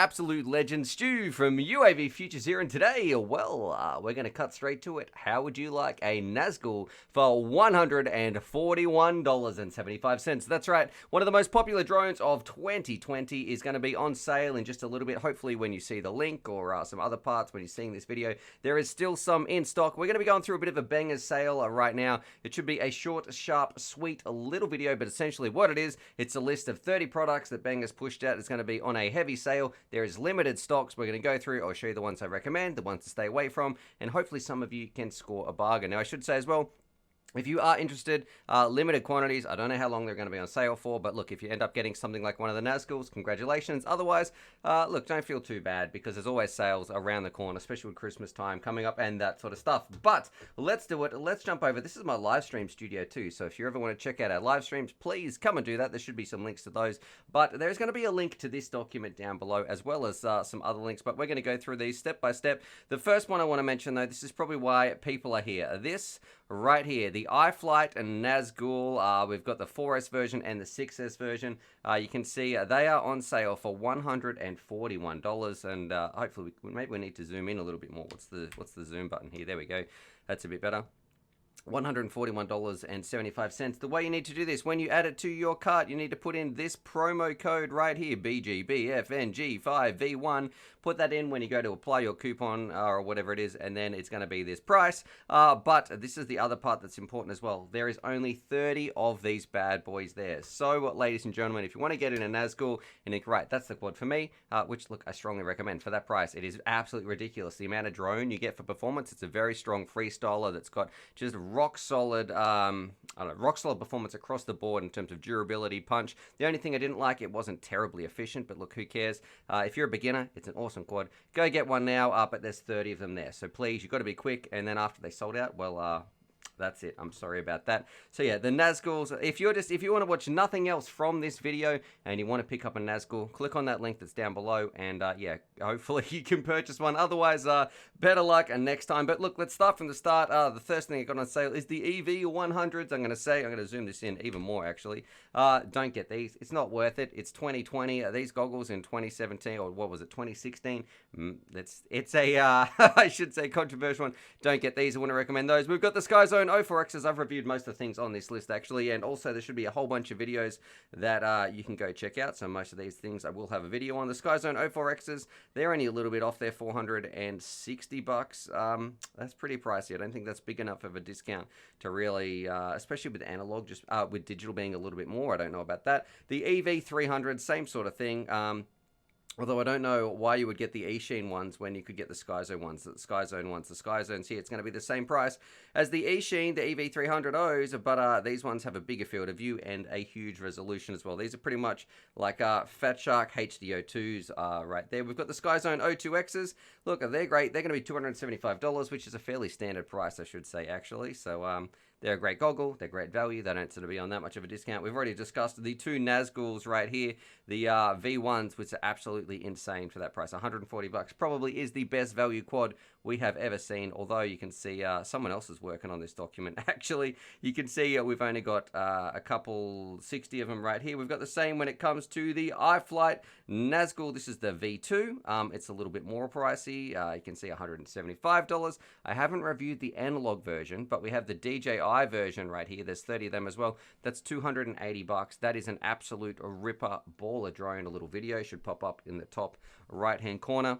absolute legend Stu from UAVfutures here, and today, we're going to cut straight to it. How would you like a NAZGUL for $141.75? That's right, one of the most popular drones of 2020 is going to be on sale in just a little bit. Hopefully when you see the link or some other parts when you're seeing this video, there is still some in stock. We're going to be going through a bit of a bangers sale right now. It should be a short, sharp, sweet little video, but essentially what it is, it's a list of 30 products that Bangers pushed out. It's going to be on a heavy sale. There is limited stocks. We're going to go through. I'll show you the ones I recommend, the ones to stay away from, and hopefully some of you can score a bargain. Now, I should say as well, if you are interested, limited quantities. I don't know how long they're going to be on sale for, but look, if you end up getting something like one of the NAZGULs, congratulations. Otherwise, look, don't feel too bad because there's always sales around the corner, especially with Christmas time coming up and that sort of stuff. But let's do it. Let's jump over. This is my live stream studio too, so if you ever want to check out our live streams, please come and do that. There should be some links to those, but there's going to be a link to this document down below as well as some other links, but we're going to go through these step by step. The first one I want to mention, though, this is probably why people are here. This right here, the iFlight and NAZGUL. We've got the 4S version and the 6S version. You can see they are on sale for $141, and hopefully maybe we need to zoom in a little bit more. What's the zoom button here? There we go. That's a bit better. $141.75. The way you need to do this, when you add it to your cart, you need to put in this promo code right here, BGBFNG5V1. Put that in when you go to apply your coupon or whatever it is, and then it's going to be this price. But this is the other part that's important as well. There is only 30 of these bad boys there. So, ladies and gentlemen, if you want to get in a NAZGUL and think, right, that's the quad for me, which, look, I strongly recommend for that price. It is absolutely ridiculous. The amount of drone you get for performance, it's a very strong freestyler that's got just rock solid, rock solid performance across the board in terms of durability, punch. The only thing I didn't like, it wasn't terribly efficient, but look, who cares? If you're a beginner, it's an awesome quad. Go get one now, but there's 30 of them there. So please, you've got to be quick, and then after they sold out, well, that's it. I'm sorry about that. So yeah, the NAZGULs, if you want to watch nothing else from this video and you want to pick up a NAZGUL, click on that link that's down below, and yeah, hopefully you can purchase one. Otherwise, better luck next time. But look, let's start from the start. The first thing I got on sale is the EV100s. I'm going to zoom this in even more actually. Don't get these. It's not worth it. It's 2020. These goggles in 2017, or what was it, 2016? It's a, I should say, controversial one. Don't get these. I want to recommend those. We've got the SkyZone 04Xs. I've reviewed most of the things on this list actually, and also there should be a whole bunch of videos that you can go check out. So most of these things I will have a video on. The SkyZone 04Xs, they're only a little bit off there, $460. That's pretty pricey. I don't think that's big enough of a discount to really, especially with analog, just with digital being a little bit more. I don't know about that. The EV300, same sort of thing. Although I don't know why you would get the eSheen ones when you could get the SkyZone ones. The SkyZones here, it's going to be the same price as the eSheen, the EV300Os, but these ones have a bigger field of view and a huge resolution as well. These are pretty much like Fat Shark HDO2s right there. We've got the SkyZone 02Xs. Look, they're great. They're going to be $275, which is a fairly standard price, I should say, actually. So, they're a great goggle, they're great value, they don't sort of be on that much of a discount. We've already discussed the two NAZGULs right here, the V1s, which are absolutely insane for that price. $140 probably is the best value quad we have ever seen, although you can see someone else is working on this document. Actually, you can see we've only got a couple, 60 of them right here. We've got the same when it comes to the iFlight NAZGUL. This is the V2. It's a little bit more pricey. You can see $175. I haven't reviewed the analog version, but we have the DJI version right here. There's 30 of them as well. That's $280. That is an absolute ripper baller drone. A little video should pop up in the top right hand corner.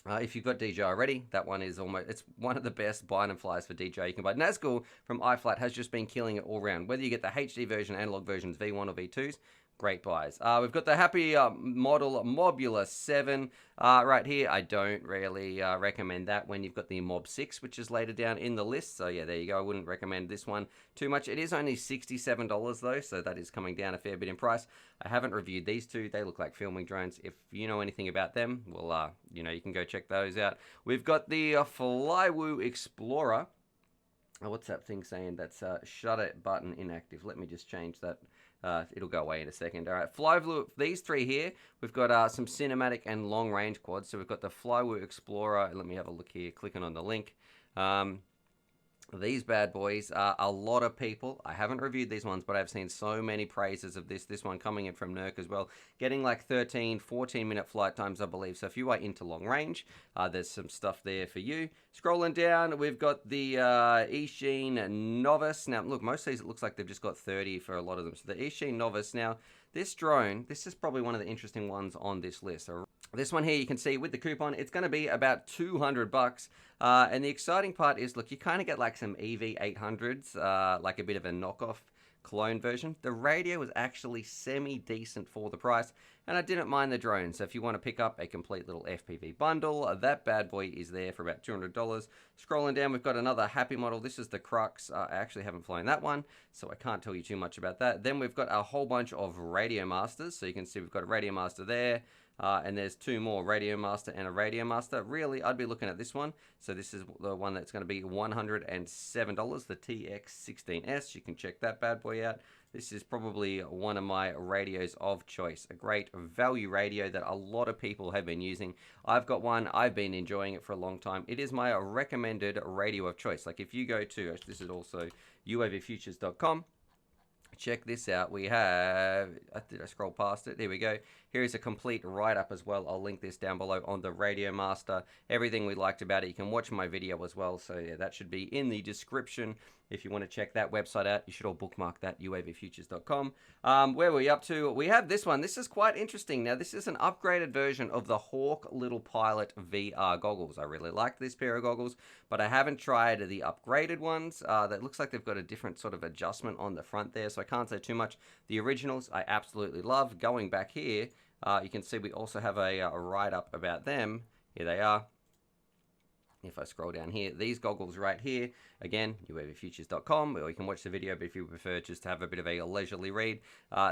If you've got DJI already, that one is it's one of the best bind and flies for DJI you can buy. NAZGUL from iFlight has just been killing it all round. Whether you get the HD version, analog versions, V1 or V2s, great buys. We've got the Happy Model Mobula 7 right here. I don't really recommend that when you've got the Mob 6, which is later down in the list. So yeah, there you go. I wouldn't recommend this one too much. It is only $67 though, so that is coming down a fair bit in price. I haven't reviewed these two. They look like filming drones. If you know anything about them, well, you know, you can go check those out. We've got the Flywoo Explorer. Oh, what's that thing saying? That's shutter button inactive. Let me just change that. It'll go away in a second. All right, Flywoo, these three here, we've got some cinematic and long range quads. So we've got the Flywoo Explorer. Let me have a look here, clicking on the link. These bad boys are a lot of people. I haven't reviewed these ones, but I've seen so many praises of this one coming in from Nerk as well, getting like 13 14-minute flight times, I believe. So if you are into long range, there's some stuff there for you. Scrolling down, we've got the Eachine Novice. Now look, most of these it looks like they've just got 30 for a lot of them. So the Eachine Novice. Now this drone, this is probably one of the interesting ones on this list. So this one here, you can see with the coupon, it's going to be about 200 bucks. And the exciting part is, look, you kind of get like some EV800s, like a bit of a knockoff clone version. The radio was actually semi-decent for the price, and I didn't mind the drone. So if you want to pick up a complete little FPV bundle, that bad boy is there for about $200. Scrolling down, we've got another Happy model. This is the Crux. I actually haven't flown that one, so I can't tell you too much about that. Then we've got a whole bunch of Radio Masters. So you can see we've got a Radio Master there. And there's two more, Radio Master and a Radio Master. Really, I'd be looking at this one. So this is the one that's going to be $107, the TX16S. You can check that bad boy out. This is probably one of my radios of choice. A great value radio that a lot of people have been using. I've got one. I've been enjoying it for a long time. It is my recommended radio of choice. Like if you go to, this is also UAVfutures.com. Check this out. We have, did I scroll past it? There we go. Here is a complete write-up as well. I'll link this down below on the Radio Master. Everything we liked about it. You can watch my video as well. So yeah, that should be in the description. If you want to check that website out, you should all bookmark that, UAVfutures.com. Where were we up to? We have this one. This is quite interesting. Now, this is an upgraded version of the Hawk Little Pilot VR goggles. I really like this pair of goggles, but I haven't tried the upgraded ones. That looks like they've got a different sort of adjustment on the front there, so I can't say too much. The originals, I absolutely love. Going back here, you can see we also have a write-up about them. Here they are. If I scroll down here, these goggles right here, again, UAVfutures.com, or you can watch the video, but if you prefer just to have a bit of a leisurely read,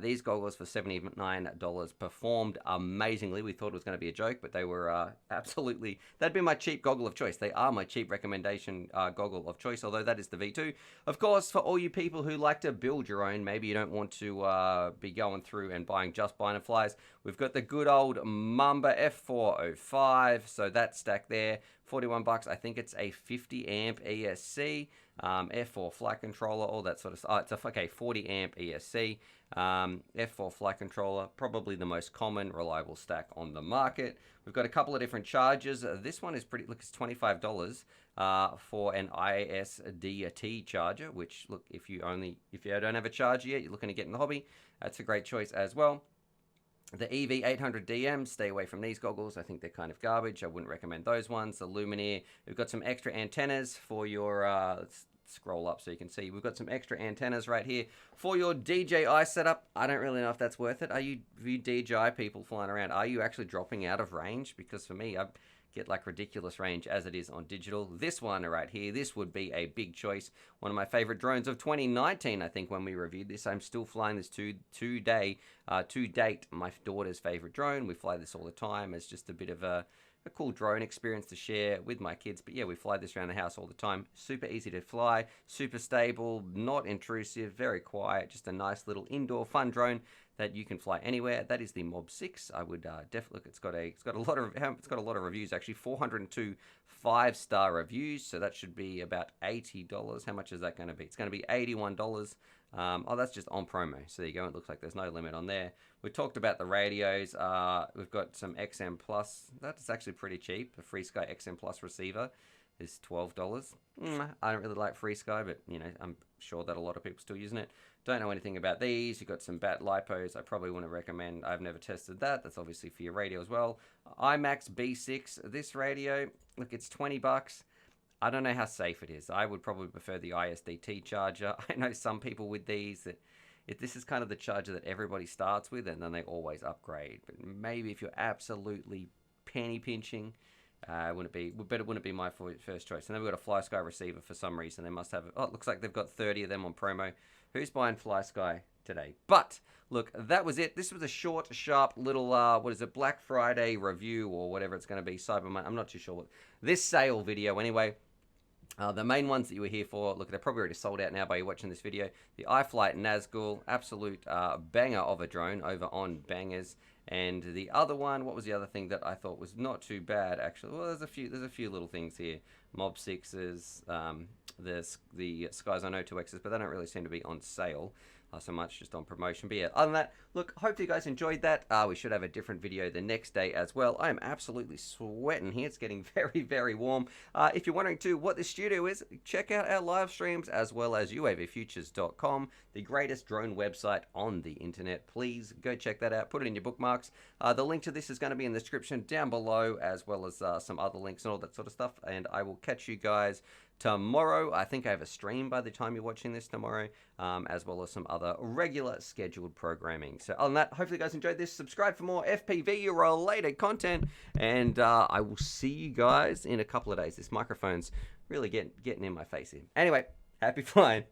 these goggles for $79 performed amazingly. We thought it was going to be a joke, but they were absolutely, that'd be my cheap goggle of choice. They are my cheap recommendation goggle of choice, although that is the V2. Of course, for all you people who like to build your own, maybe you don't want to be going through and buying just Binaflies, we've got the good old Mamba F405, so that stack there. 41 bucks. I think it's a 50 amp ESC, F4 flight controller, all that sort of stuff. It's a 40 amp ESC, F4 flight controller, probably the most common, reliable stack on the market. We've got a couple of different chargers. This one is pretty, look, it's $25 for an ISDT charger, which, look, if you don't have a charger yet, you're looking to get in the hobby, that's a great choice as well. The EV800DM, stay away from these goggles. I think they're kind of garbage. I wouldn't recommend those ones. The Lumineer, we've got some extra antennas for your, let's scroll up so you can see. We've got some extra antennas right here for your DJI setup. I don't really know if that's worth it. Are you DJI people flying around? Are you actually dropping out of range? Because for me, I get like ridiculous range as it is on digital. This one right here, this would be a big choice. One of my favorite drones of 2019, I think, when we reviewed this. I'm still flying this to date, my daughter's favorite drone. We fly this all the time. It's just a bit of a cool drone experience to share with my kids. But yeah, we fly this around the house all the time. Super easy to fly, super stable, not intrusive, very quiet, just a nice little indoor fun drone that you can fly anywhere. That is the Mob 6. I would definitely look. It's got a lot of reviews actually. 402 5-star reviews. So that should be about $80. How much is that going to be? It's going to be $81. Oh, that's just on promo. So there you go. It looks like there's no limit on there. We talked about the radios. We've got some XM Plus. That's actually pretty cheap. The FreeSky XM Plus receiver is $12. I don't really like FreeSky, but you know, I'm sure that a lot of people are still using it. Don't know anything about these. You've got some BAT LiPos. I probably wouldn't recommend. I've never tested that. That's obviously for your radio as well. IMAX B6. This radio, look, it's 20 bucks. I don't know how safe it is. I would probably prefer the ISDT charger. I know some people with these that this is kind of the charger that everybody starts with and then they always upgrade. But maybe if you're absolutely penny pinching, it wouldn't be my first choice. And then we've got a FlySky receiver for some reason. They must have it. Oh, it looks like they've got 30 of them on promo. Who's buying FlySky today? But look, that was it. This was a short, sharp little, what is it, Black Friday review or whatever it's going to be, Cyber Monday. I'm not too sure what. This sale video anyway. The main ones that you were here for, look, they're probably already sold out now by you watching this video. The iFlight NAZGUL, absolute banger of a drone over on Bangers. And the other one, what was the other thing that I thought was not too bad actually? Well, there's a few little things here. Mob 6s, the Skies I Know 2Xs, but they don't really seem to be on sale so much, just on promotion. But yeah, other than that, look, hope you guys enjoyed that. We should have a different video the next day as well. I am absolutely sweating here. It's getting very, very warm. If you're wondering too what this studio is, check out our live streams as well as UAVfutures.com, the greatest drone website on the internet. Please go check that out. Put it in your bookmarks. The link to this is going to be in the description down below, as well as some other links and all that sort of stuff. And I will catch you guys tomorrow. I think I have a stream by the time you're watching this tomorrow, as well as some other regular scheduled programming. So other than that, hopefully you guys enjoyed this. Subscribe for more FPV related content, and I will see you guys in a couple of days. This microphone's really getting in my face here. Anyway, happy flying.